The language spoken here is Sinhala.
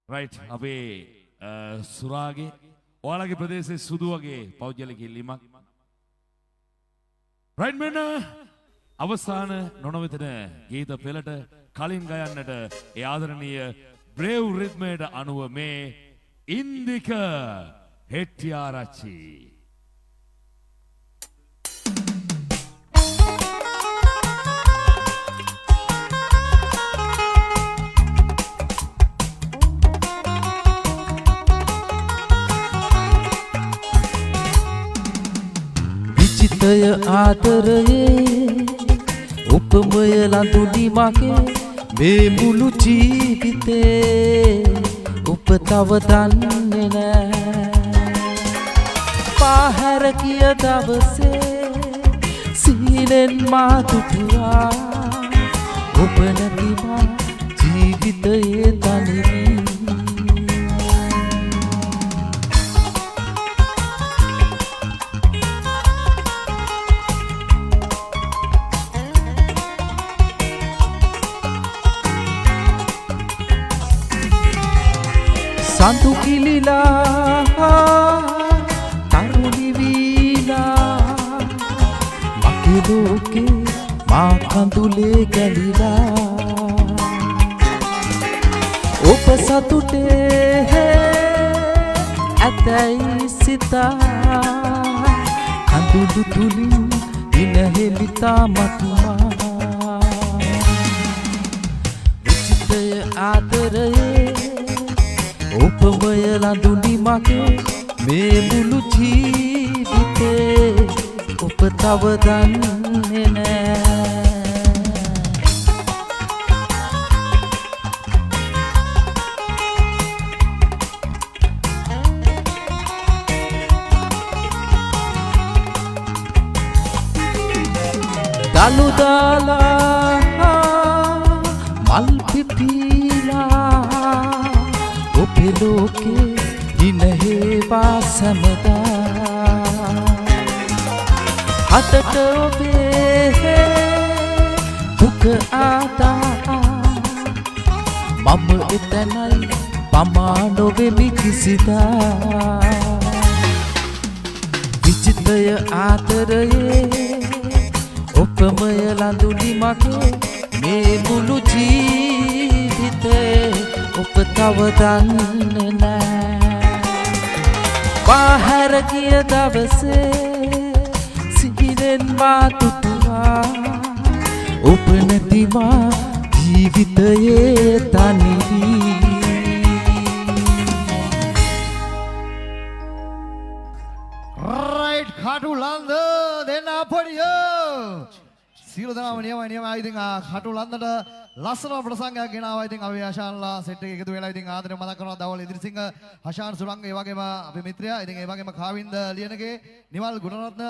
රයිට් අපේ සුරාගේ ඔයාලගේ ප්‍රදේශයේ සුදු වගේ පෞද්ගලික ඉල්ලීමක් රයිට් මෙන්න අවසාන නොනවතන ගීත පෙළට කලින් ගයන්නට ඒ ආදරණීය බ්‍රේව් රිද්මයට අනුව මේ ඉන්දික හෙට්ටිආරච්චි විචිතය ආදරයේ උපමය ලඳුනි මගේ මේ මුළු ජීවිතේ ඔබ තව දන්නේ නෑ පාහැර කිය දවසේ සීනෙන් මා දුටුවා ඔබ නැති මා ජීවිතයේ තනිවී සඳු කිලිලා තරුණි වීලා මගේ ලෝකේ මා කඳුලේ ගැලිලා ඔබ සතුටේ ඇතැයි සිතා කඳුළු තුලින් ඉනහෙලිතා මතුමා විචිතය ආදරයේ ඔබමය ලඳුනි මගේ මේ මුළු ජීවිතේ ඔබ තව දන්නේ නෑ දලු දාලා මල් පිපිලා ඔබේ ලෝකේ ඉනහේවා සමදා හතට ඔබේ දුක ආදා මම එතනයි පමා නොවෙමි කිසිදා විචිතය ආදරයේ ඔබමය ලඳුනි මගේ මේ මුළු ජීවිතේ ඔබ තව දන්නේ නෑ පාහැර ගිය දවසේ සිහිනෙන් මා දුටුවා ඔබ නැති මා ජීවිතයේ තනිවී රයිට් කටුලන්ද දෙන්න අපඩිය සියලු දෙනාම නියමයි ඉතින් කටුලන්දට ලස්සන ප්‍රසංගයක් ගෙනාවා ඉතින් අපි ආශාන්ලා සෙට් එක එකතු වෙලා ඉතින් ආදරේ මතක් කරනවා දවල් ඉදිරිසිංහ ආශාන් සුරංග ඒ වගේම අපේ මිත්‍රයා ඉතින් ඒ වගේම කාවින්ද ලියනගේ නිවල් ගුණරත්න